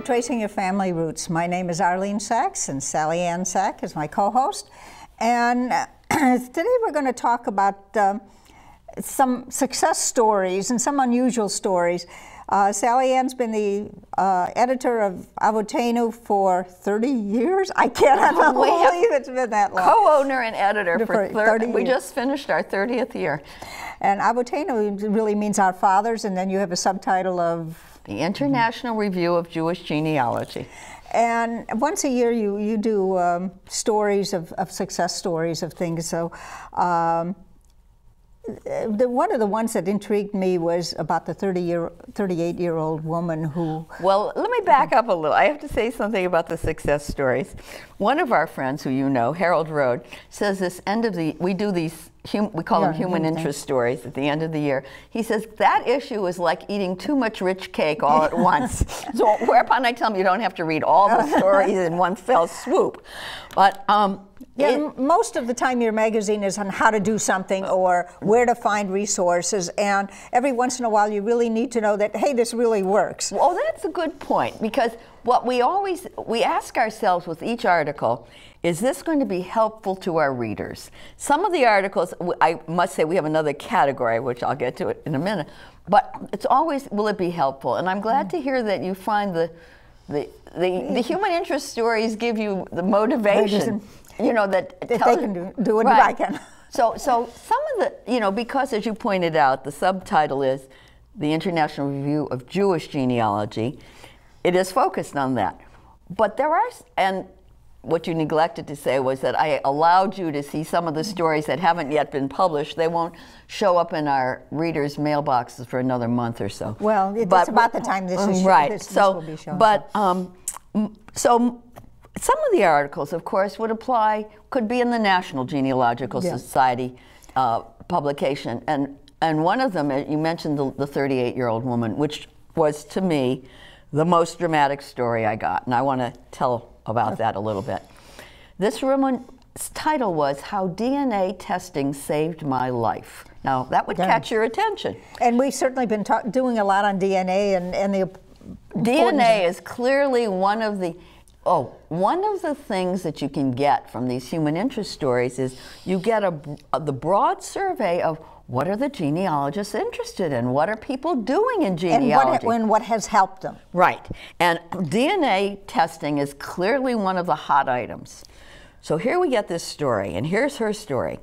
to Tracing Your Family Roots. My name is Arline Sachs, and Sallyann Sachs is my co-host. And today we're going to talk about some success stories and some unusual stories. Sallyan's been the editor of Avotenu for 30 years. I cannot believe it's been that long. Co-owner and editor for 30 years. We years. just finished our 30th year. And Avotenu really means our fathers, and then you have a subtitle of? The International Review of Jewish Genealogy. And once a year you do stories of success stories of things. So one of the ones that intrigued me was about the 38-year-old woman who... Well, let me back up a little. I have to say something about the success stories. One of our friends who you know, Harold Rode, says we do these, we call them human interest stories at the end of the year. He says that issue is like eating too much rich cake all at once. So whereupon I tell him you don't have to read all the stories in one fell swoop. But most of the time your magazine is on how to do something or where to find resources, and every once in a while you really need to know that, hey, this really works. Well, that's a good point, because what we ask ourselves with each article, is this going to be helpful to our readers? Some of the articles, I must say we have another category, which I'll get to it in a minute, but it's always, will it be helpful? And I'm glad to hear that you find the human interest stories give you the motivation. You know, that they can do it, right. I can. So some of the, because as you pointed out, the subtitle is the International Review of Jewish Genealogy. It is focused on that. But there are, and what you neglected to say was that I allowed you to see some of the stories that haven't yet been published. They won't show up in our readers' mailboxes for another month or so. Well, it's about the time this is right. This will be shown. But so some of the articles, of course, could be in the National Genealogical Society publication. And one of them, you mentioned the 38-year-old woman, which was, to me, the most dramatic story I got. And I want to tell about that a little bit. This woman's title was How DNA Testing Saved My Life. Now, that would catch your attention. And we've certainly been doing a lot on DNA and the DNA is clearly one of the things that you can get from these human interest stories is you get the broad survey of what are the genealogists interested in, what are people doing in genealogy, and what has helped them. Right, and DNA testing is clearly one of the hot items. So here we get this story, and here's her story.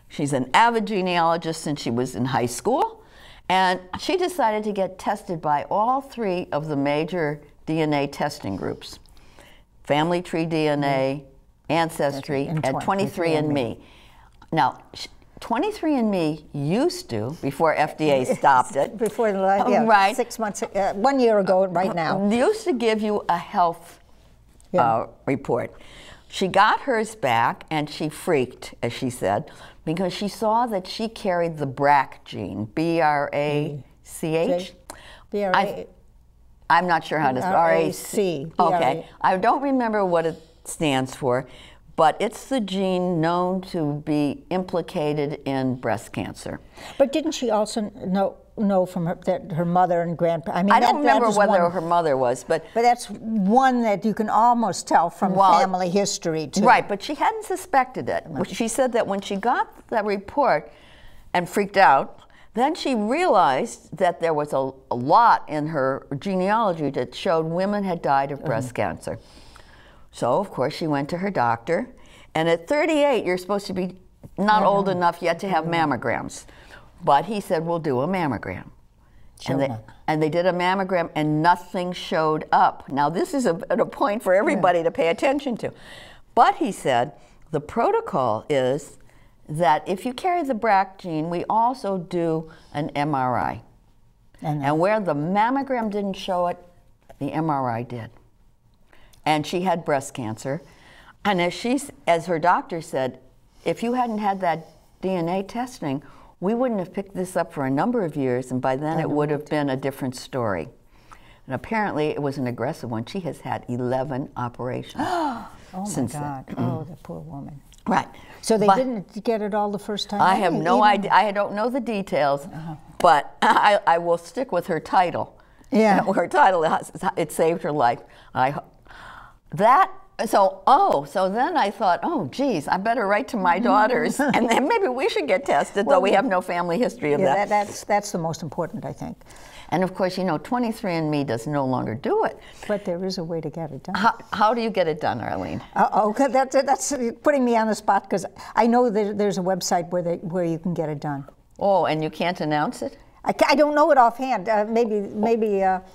She's an avid genealogist since she was in high school, and she decided to get tested by all three of the major DNA testing groups. FamilyTreeDNA, Ancestry, and 23andMe. Now, 23andMe used to, before FDA stopped it. Before the right. 6 months, 1 year ago right now. Used to give you a health report. She got hers back and she freaked, as she said, because she saw that she carried the BRCA gene, B-R-A-C-H? B-R-A. I'm not sure how to spell R-A-C. Okay, I don't remember what it stands for, but it's the gene known to be implicated in breast cancer. But didn't she also know from her mother and grandpa? I mean, I don't remember whether her mother was, but that's one that you can almost tell from family history too. Right, but she hadn't suspected it. She said that when she got that report and freaked out, then she realized that there was a lot in her genealogy that showed women had died of breast cancer. So, of course, she went to her doctor. And at 38, you're supposed to be not old enough yet to have mammograms. But he said, we'll do a mammogram. And they did a mammogram, and nothing showed up. Now, this is a point for everybody to pay attention to. But he said, the protocol is that if you carry the BRCA gene, we also do an MRI. And where the mammogram didn't show it, the MRI did. And she had breast cancer. And as her doctor said, if you hadn't had that DNA testing, we wouldn't have picked this up for a number of years, and by then it would have been a different story. And apparently it was an aggressive one. She has had 11 operations since then. Oh, the poor woman. Right. So they didn't get it all the first time? I have no idea. I don't know the details, but I will stick with her title. Yeah. Her title is "It Saved Her Life." So then I thought, oh, geez, I better write to my daughters, and then maybe we should get tested, though we have no family history of that. That's the most important, I think. And of course, 23andMe does no longer do it. But there is a way to get it done. How do you get it done, Arline? That's putting me on the spot, because I know there's a website where you can get it done. Oh, and you can't announce it? I don't know it offhand. Maybe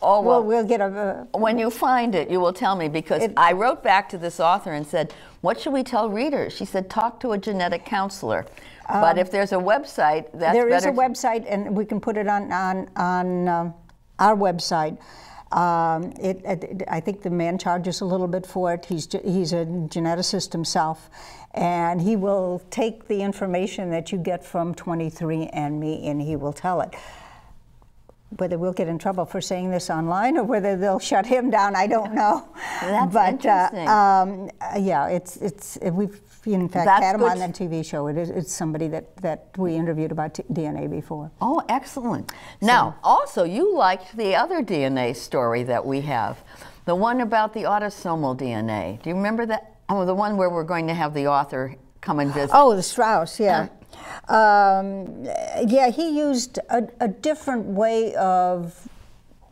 we'll get a... when you find it, you will tell me, because I wrote back to this author and said, what should we tell readers? She said, talk to a genetic counselor. But if there's a website, that's there better. There is a website, and we can put it on our website. I think the man charges a little bit for it. He's a geneticist himself, and he will take the information that you get from 23andMe, and he will tell it. Whether we'll get in trouble for saying this online or whether they'll shut him down, I don't know. That's interesting. Yeah, we've in fact had him on the TV show. It's somebody that we interviewed about DNA before. Oh, excellent. Now, also, you liked the other DNA story that we have, the one about the autosomal DNA. Do you remember that? Oh, the one where we're going to have the author come and visit. Oh, the Strauss, yeah. Yeah, he used a different way of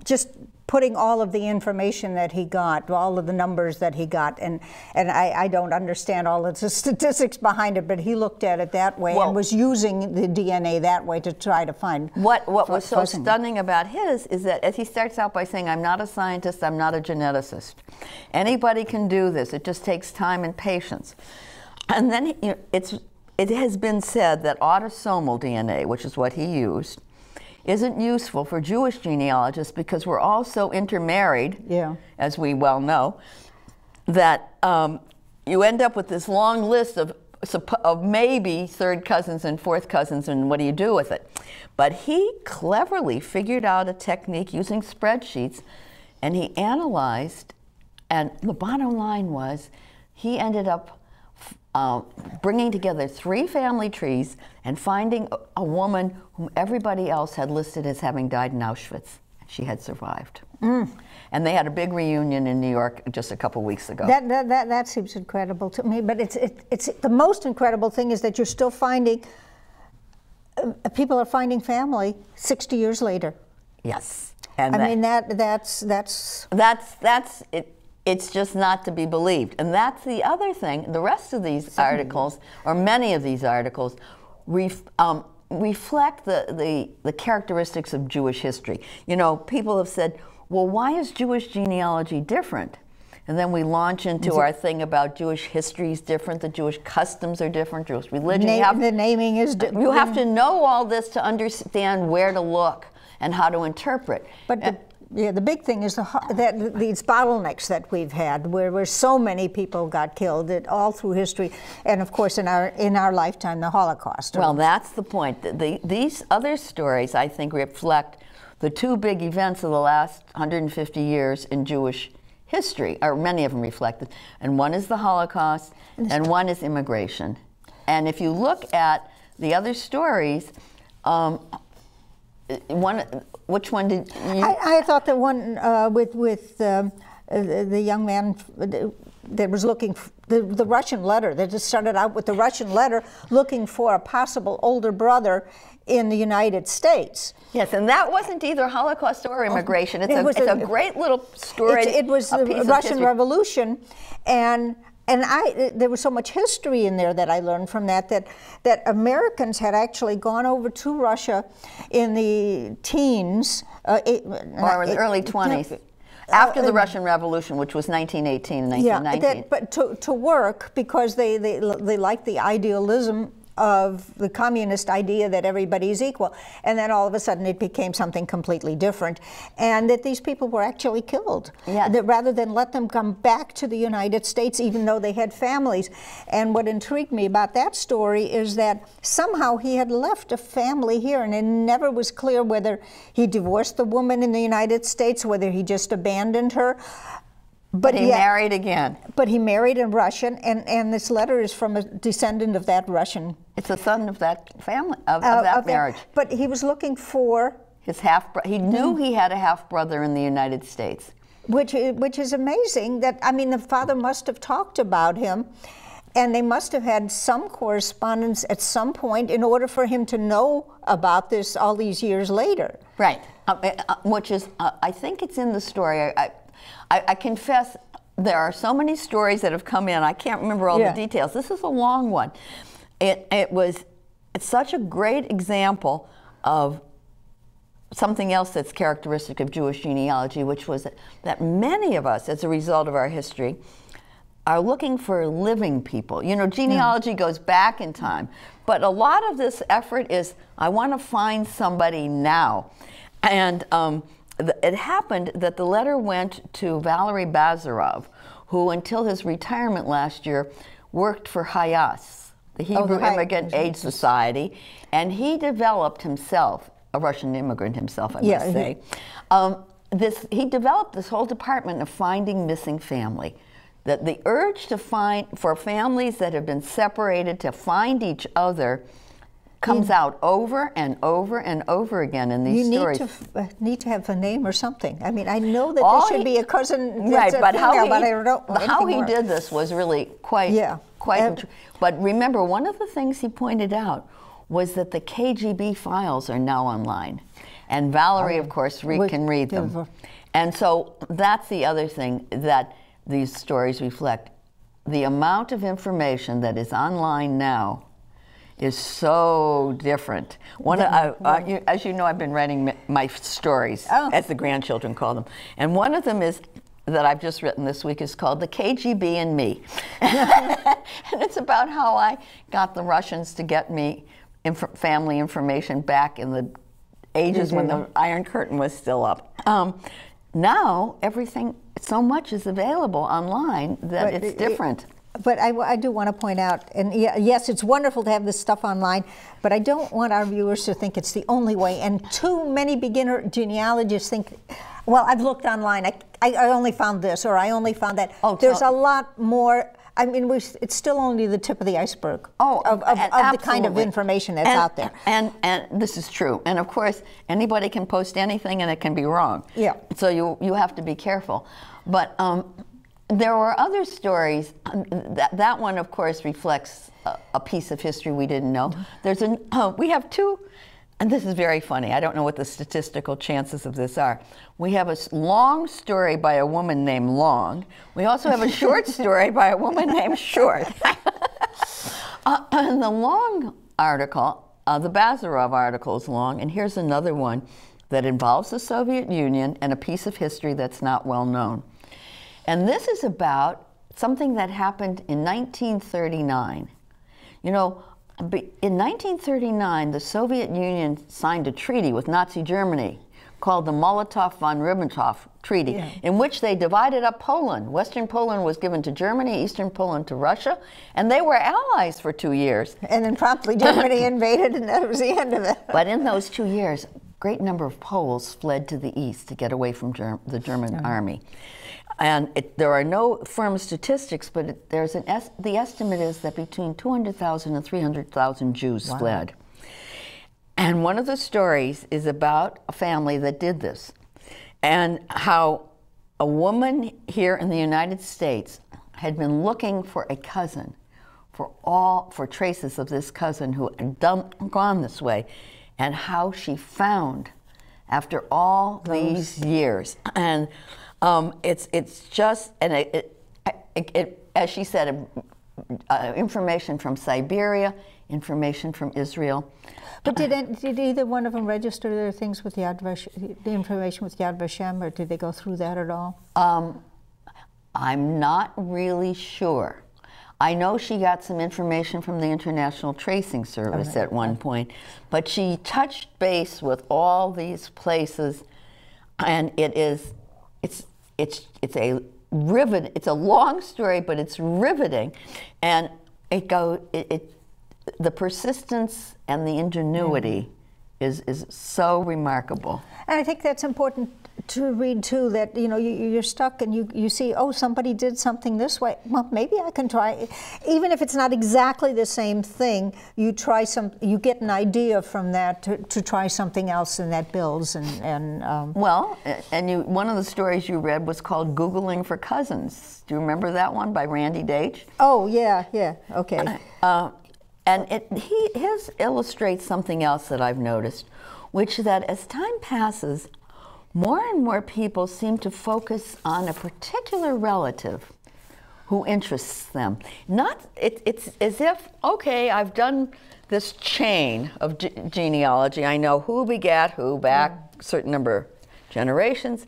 just putting all of the information that he got, all of the numbers that he got, and I don't understand all of the statistics behind it, but he looked at it that way and was using the DNA that way to try to find. What was so stunning about his is that, as he starts out by saying, I'm not a scientist, I'm not a geneticist. Anybody can do this. It just takes time and patience. And then it has been said that autosomal DNA, which is what he used, isn't useful for Jewish genealogists because we're all so intermarried, as we well know, that you end up with this long list of maybe third cousins and fourth cousins, and what do you do with it? But he cleverly figured out a technique using spreadsheets, and he analyzed, and the bottom line was he ended up bringing together 3 family trees and finding a woman whom everybody else had listed as having died in Auschwitz. She had survived. And they had a big reunion in New York just a couple weeks ago. That seems incredible to me, but it's the most incredible thing is that you're still finding, people are finding family 60 years later. Yes. And I mean, that's it. It's just not to be believed. And that's the other thing. The rest of these articles, or many of these articles, reflect the characteristics of Jewish history. You know, people have said, well, why is Jewish genealogy different? And then we launch into our thing about Jewish history is different, the Jewish customs are different, Jewish religion. The naming is different. You have to know all this to understand where to look and how to interpret. But the big thing is these bottlenecks that we've had, where so many people got killed all through history, and of course in our lifetime, the Holocaust. Well, that's the point. These other stories, I think, reflect the 2 big events of the last 150 years in Jewish history, or many of them reflect it. And one is the Holocaust, and one is immigration. And if you look at the other stories, which one did you? I thought the one with the young man that was looking, the Russian letter, that just started out with the Russian letter looking for a possible older brother in the United States. Yes, and that wasn't either Holocaust or immigration. It's a great little story. It was the Russian Revolution, and there was so much history in there that I learned from that Americans had actually gone over to Russia in the teens. Or in the early 20s. After the Russian Revolution, which was 1918 and 1919. Yeah, but to work because they liked the idealism of the communist idea that everybody's equal. And then all of a sudden it became something completely different. And that these people were actually killed. Yes. That rather than let them come back to the United States, even though they had families. And what intrigued me about that story is that somehow he had left a family here, and it never was clear whether he divorced the woman in the United States, whether he just abandoned her. But he married again. But he married a Russian, and this letter is from a descendant of that Russian. It's a son of that family, of that marriage. But he was looking for his he knew he had a half-brother in the United States. Which is amazing. That, I mean, the father must have talked about him, and they must have had some correspondence at some point in order for him to know about this all these years later. Right, which is, I think it's in the story. I confess, there are so many stories that have come in, I can't remember all the details. This is a long one. It's such a great example of something else that's characteristic of Jewish genealogy, which was that many of us, as a result of our history, are looking for living people. You know, genealogy goes back in time, but a lot of this effort is, I want to find somebody now. And it happened that the letter went to Valery Bazarov, who until his retirement last year worked for Hayas, the Hebrew Immigrant Aid Society, and he developed himself, a Russian immigrant himself, I must say, he developed this whole department of finding missing family. That the urge to find, for families that have been separated to find each other comes out over and over and over again in these stories. You need to have a name or something. I mean, I know that there should be a cousin right, that's but a female, but I don't know how he more. did this was really quite, but remember, one of the things he pointed out was that the KGB files are now online. And Valerie, of course, can read them. And so that's the other thing that these stories reflect. The amount of information that is online now is so different. As you know, I've been writing my stories, as the grandchildren call them. And one of them is, that I've just written this week, is called The KGB and Me. And it's about how I got the Russians to get me family information back in the ages when the Iron Curtain was still up. Now, everything, so much is available online that it's different. But I do want to point out, and yes, it's wonderful to have this stuff online, but I don't want our viewers to think it's the only way. And too many beginner genealogists think, well, I've looked online, I only found this, or I only found that. There's a lot more. I mean, it's still only the tip of the iceberg of the kind of information that's out there. And this is true. And of course, anybody can post anything and it can be wrong. Yeah. So you have to be careful. But there were other stories. That one, of course, reflects a piece of history we didn't know. There's we have two, and this is very funny. I don't know what the statistical chances of this are. We have a long story by a woman named Long. We also have a short story by a woman named Short. And the Long article, the Bazarov article is long, and here's another one that involves the Soviet Union and a piece of history that's not well known. And this is about something that happened in 1939. You know, in 1939, the Soviet Union signed a treaty with Nazi Germany called the Molotov-von Ribbentrop Treaty, in which they divided up Poland. Western Poland was given to Germany, Eastern Poland to Russia, and they were allies for 2 years. And then promptly Germany invaded, and that was the end of it. But in those 2 years, a great number of Poles fled to the east to get away from the German army. And there are no firm statistics, but the estimate is that between 200,000 and 300,000 Jews fled. And one of the stories is about a family that did this, and how a woman here in the United States had been looking for a cousin, for traces of this cousin who had gone this way, and how she found, after all these years. And it's just, and it as she said, information from Siberia, information from Israel. But did either one of them register their things with Yad Vashem, the information with Yad Vashem, or did they go through that at all? I'm not really sure. I know she got some information from the International Tracing Service at one point, but she touched base with all these places, and it's a rivet. It's a long story, but it's riveting, and the persistence and the ingenuity is so remarkable. And I think that's important to read too that, you know, you're stuck and you see, oh, somebody did something this way. Well, maybe I can try. Even if it's not exactly the same thing, you try you get an idea from that to try something else, and that builds. Well, and one of the stories you read was called "Googling for Cousins." Do you remember that one by Randy Deitch? Oh yeah, okay. And his illustrates something else that I've noticed, which is that as time passes, more and more people seem to focus on a particular relative who interests them. It's as if, okay, I've done this chain of genealogy. I know who begat who back a certain number of generations.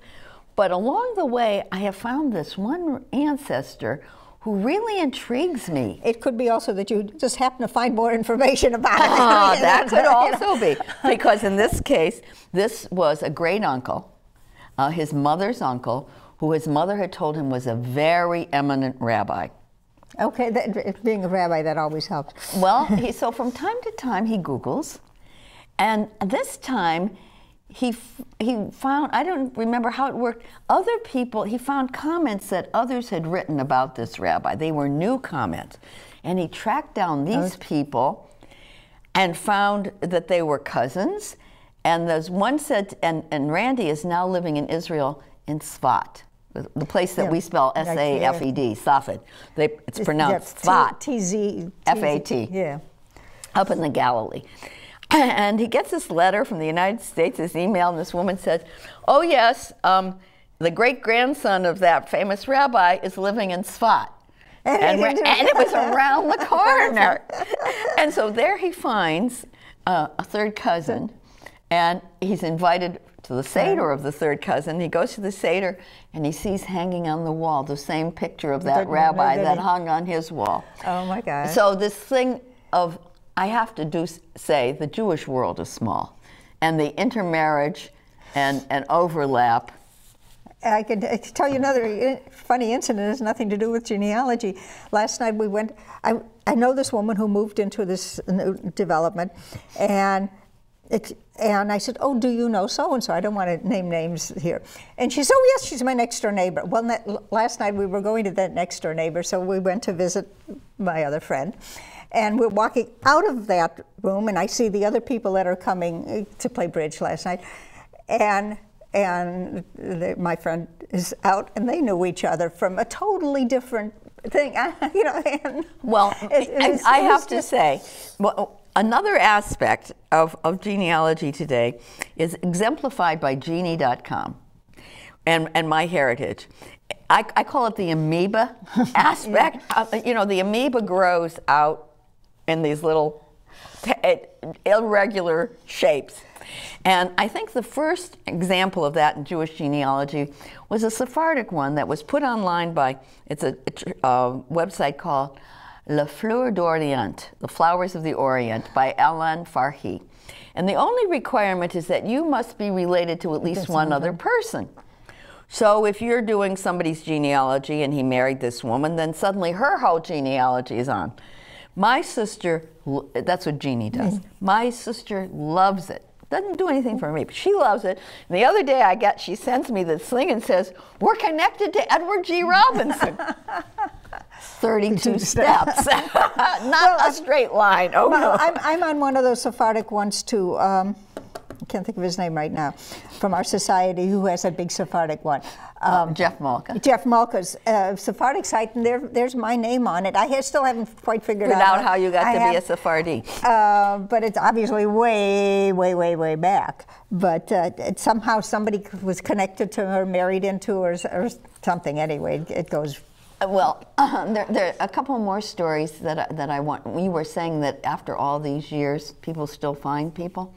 But along the way, I have found this one ancestor who really intrigues me. It could be also that you just happen to find more information about it. That could also be. Because in this case, this was a great uncle, his mother's uncle, who his mother had told him was a very eminent rabbi. Okay, being a rabbi, that always helps. Well, so from time to time he Googles, and this time he found, I don't remember how it worked, other people, he found comments that others had written about this rabbi. They were new comments. And he tracked down these people and found that they were cousins. And there's one said, and Randy is now living in Israel in Sfat, the place that we spell S-A-F-E-D, Safed. It's pronounced Sfat. T-Z. F-A-T. Yeah. Up in the Galilee. And he gets this letter from the United States, this email, and this woman says, oh yes, the great-grandson of that famous rabbi is living in Sfat. And it was around the corner. And so there he finds a third cousin, and he's invited to the Seder of the third cousin. He goes to the Seder, and he sees hanging on the wall the same picture of that rabbi that hung on his wall. Oh my God. So this thing of, I have to say, the Jewish world is small, and the intermarriage and overlap. I can tell you another funny incident. It has nothing to do with genealogy. Last night we went, I know this woman who moved into this new development, and I said, oh, do you know so-and-so? I don't want to name names here. And she said, oh yes, she's my next door neighbor. Well, last night we were going to that next door neighbor, so we went to visit my other friend. And we're walking out of that room, and I see the other people that are coming to play bridge last night. And my friend is out, and they knew each other from a totally different thing. You know. Well, I have to say, another aspect of genealogy today is exemplified by Genie.com and MyHeritage. I call it the amoeba aspect. You know, the amoeba grows out in these little irregular shapes. And I think the first example of that in Jewish genealogy was a Sephardic one that was put online by, it's a website called Les Fleurs d'Orient, The Flowers of the Orient, by Arline Farhi. And the only requirement is that you must be related to at least one other person. So if you're doing somebody's genealogy and he married this woman, then suddenly her whole genealogy is on. My sister, that's what Jeannie does. My sister loves it. Doesn't do anything for me, but she loves it. And the other day she sends me this thing and says, we're connected to Edward G. Robinson. 32 steps. Not a straight line. Oh, no. I'm on one of those Sephardic ones too. I can't think of his name right now, from our society, who has a big Sephardic one. Jeff Malka. Jeff Malka's Sephardic site, and there's my name on it. I still haven't quite figured out how you got to be a Sephardi. But it's obviously way, way, way, way back. But somehow somebody was connected to her, married into her, or something. Anyway, it goes. Well, there are a couple more stories that I want. You were saying that after all these years, people still find people.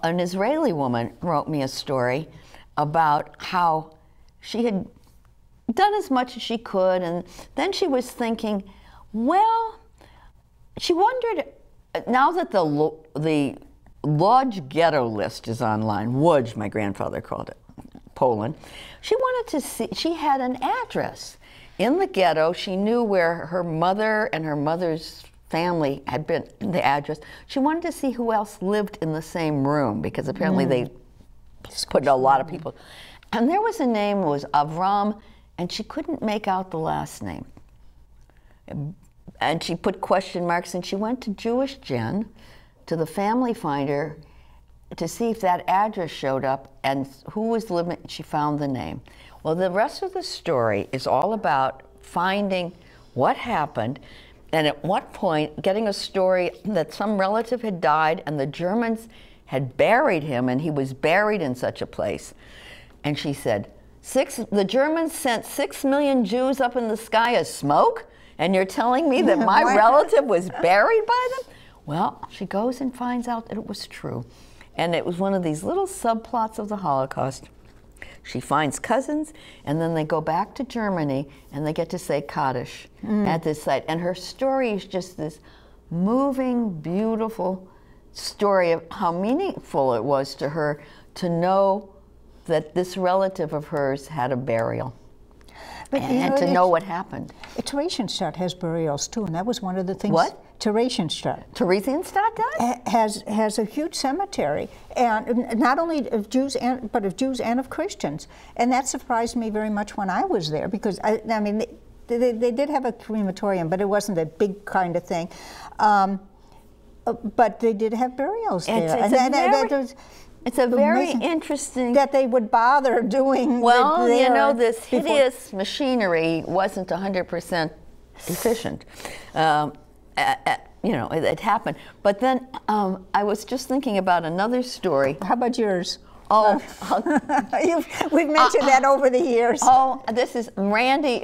An Israeli woman wrote me a story about how she had done as much as she could, and then she was thinking, well, she wondered, now that the Lodz ghetto list is online, Łódź, my grandfather called it, Poland, she wanted to see, she had an address in the ghetto. She knew where her mother and her mother's family had been, the address. She wanted to see who else lived in the same room, because apparently they put a lot of people. And there was a name, it was Avram, and she couldn't make out the last name. And she put question marks, and she went to Jewish Gen, to the Family Finder, to see if that address showed up and who was living. She found the name. Well, the rest of the story is all about finding what happened, and at what point getting a story that some relative had died and the Germans had buried him, and he was buried in such a place. And she said, the Germans sent 6 million Jews up in the sky as smoke, and you're telling me that my relative was buried by them? Well, she goes and finds out that it was true. And it was one of these little subplots of the Holocaust. She finds cousins, and then they go back to Germany, and they get to say Kaddish at this site. And her story is just this moving, beautiful story of how meaningful it was to her to know that this relative of hers had a burial. But, and to know what happened. Theresienstadt has burials too, and that was one of the things. What? Theresienstadt. Theresienstadt does? Has a huge cemetery, and not only of Jews, but of Jews and of Christians. And that surprised me very much when I was there, because, I mean, they did have a crematorium, but it wasn't a big kind of thing. But they did have burials there. It's a very interesting... That they would bother doing... Well, you know, this hideous machinery wasn't 100% efficient. You know, it happened. But then I was just thinking about another story. How about yours? Oh, we've mentioned that over the years. Oh, this is Randy.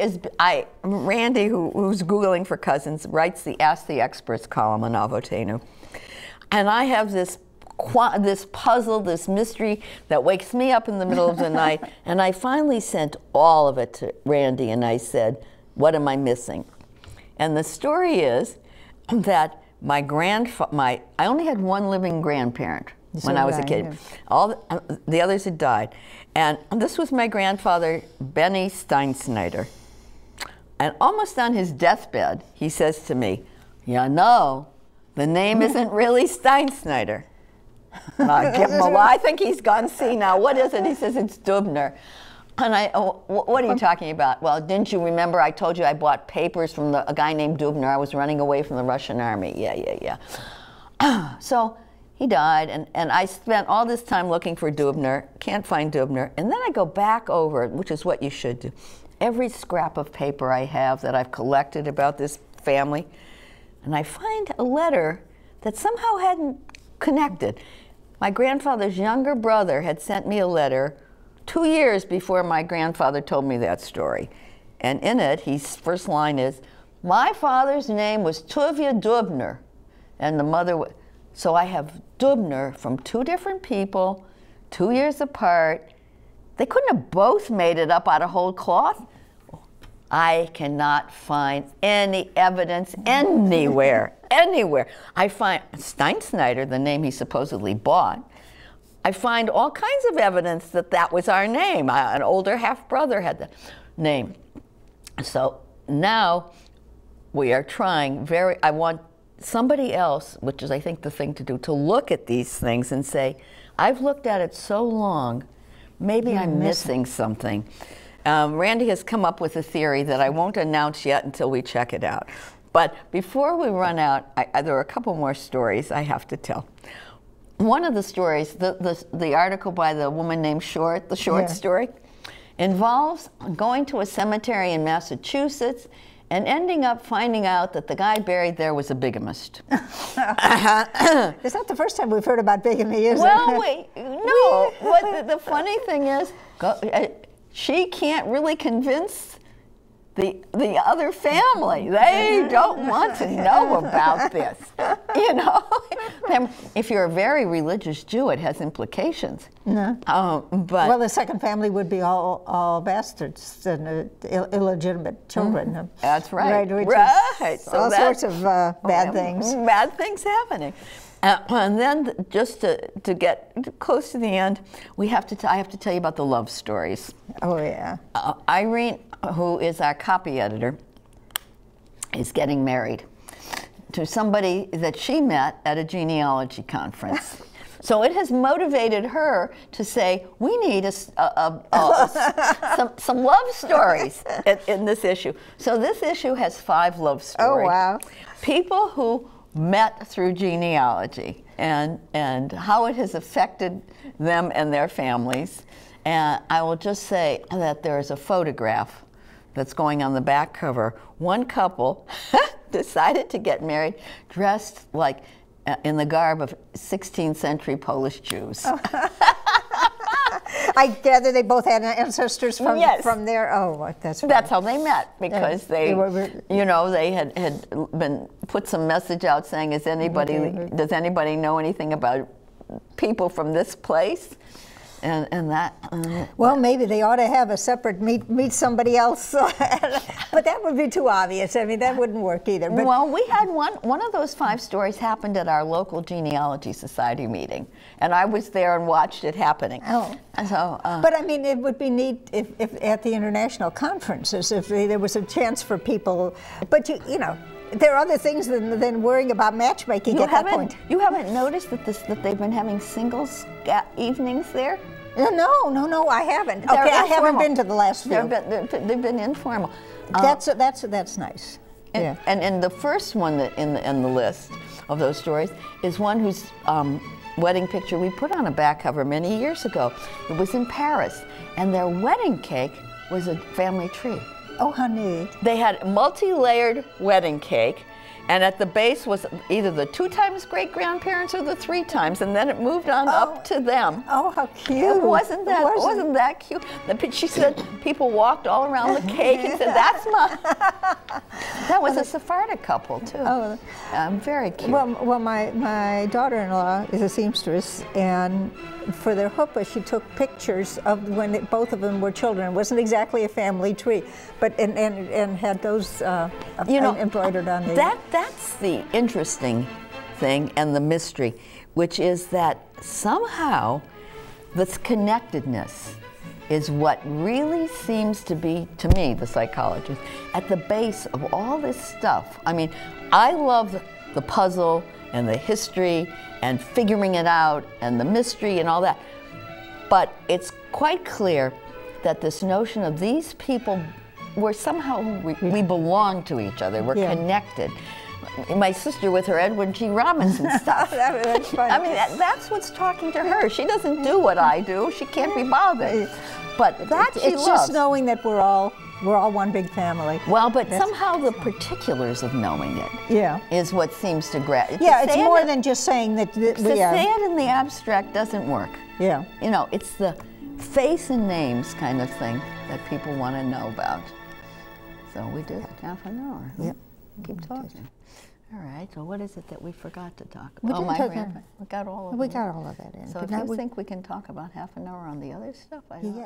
Randy, who's Googling for cousins, writes the Ask the Experts column on Avotenu, and I have this puzzle, this mystery that wakes me up in the middle of the night, and I finally sent all of it to Randy, and I said, "What am I missing?" And the story is that I only had one living grandparent when I was a kid. Yeah. All the others had died. And this was my grandfather, Benny Stein Schneider. And almost on his deathbed, he says to me, "You know, the name isn't really Stein Schneider." And I give him a lie. I think he's gone see now. What is it? He says, "It's Dubner." And what are you talking about? Well, didn't you remember I told you I bought papers from a guy named Dubner? I was running away from the Russian army. Yeah. So he died, and I spent all this time looking for Dubner, can't find Dubner, and then I go back over, which is what you should do, every scrap of paper I have that I've collected about this family, and I find a letter that somehow hadn't connected. My grandfather's younger brother had sent me a letter 2 years before my grandfather told me that story. And in it, his first line is, "My father's name was Tuvia Dubner." And the mother, so I have Dubner from 2 different people, 2 years apart. They couldn't have both made it up out of whole cloth. I cannot find any evidence anywhere, anywhere. I find Stein Schneider, the name he supposedly bought. I find all kinds of evidence that that was our name. An older half-brother had the name. So now we are trying I want somebody else, which is I think the thing to do, to look at these things and say, I've looked at it so long, maybe I'm missing something. Randy has come up with a theory that I won't announce yet until we check it out. But before we run out, there are a couple more stories I have to tell. One of the stories, the article by the woman named Short, the Short story, involves going to a cemetery in Massachusetts and ending up finding out that the guy buried there was a bigamist. It's not the first time we've heard about bigamy, is it? Well, wait, no. What the funny thing is, she can't really convince the other family. They don't want to know about this. You know, if you're a very religious Jew, it has implications. No. But well, the second family would be all bastards and illegitimate children. That's right. Right. So all sorts of bad things. Bad things happening. And then, just to get close to the end, I have to tell you about the love stories. Oh yeah. Irene, who is our copy editor, is getting married to somebody that she met at a genealogy conference. So it has motivated her to say, we need some love stories in this issue. So this issue has 5 love stories. Oh, wow. People who met through genealogy and how it has affected them and their families. And I will just say that there is a photograph that's going on the back cover. One couple decided to get married dressed like in the garb of 16th century Polish Jews. Oh. I gather they both had ancestors from, yes. from there. Oh, that's funny. That's how they met, because they you know, they had been put some message out saying, does anybody know anything about people from this place? And that. Well, maybe they ought to have a separate meet somebody else, but that would be too obvious. I mean, that wouldn't work either. But well, we had one of those 5 stories happened at our local genealogy society meeting, and I was there and watched it happening. Oh, so. But I mean, it would be neat if at the international conferences, if there was a chance for people. But you know. There are other things than worrying about matchmaking at that point. You haven't noticed that they've been having singles evenings there? No, I haven't. Okay, I haven't been to the last few. They've been informal. That's nice. And, yeah. And the first one that in the list of those stories is one whose wedding picture we put on a back cover many years ago. It was in Paris, and their wedding cake was a family tree. Oh, honey. They had multi-layered wedding cake, and at the base was either the 2 times great-grandparents or the 3 times, and then it moved on up to them. Oh, how cute. Wasn't that cute? She said people walked all around the cake and said, that's my... That was a Sephardic couple, too. Oh. Very cute. Well, my daughter-in-law is a seamstress, and for their chuppah, she took pictures of when both of them were children. It wasn't exactly a family tree, but and had those embroidered on the... That's the interesting thing and the mystery, which is that somehow this connectedness is what really seems to be, to me, the psychologist, at the base of all this stuff. I mean, I love the puzzle and the history and figuring it out and the mystery and all that. But it's quite clear that this notion of these people were somehow, we belong to each other, we're connected. My sister with her Edward G. Robinson stuff. That's funny. I mean, that's what's talking to her. She doesn't do what I do. She can't be bothered. But that she loves. It's just knowing that we're all one big family. Well, but somehow the particulars of knowing it is what seems to grab. Yeah, it's more than just saying that. To say it in the abstract doesn't work. Yeah. You know, it's the face and names kind of thing that people want to know about. So we did half an hour. Yep. Keep talking. All right, so what is it that we forgot to talk about? We got all of that in. So if you think we can talk about half an hour on the other stuff, I don't know.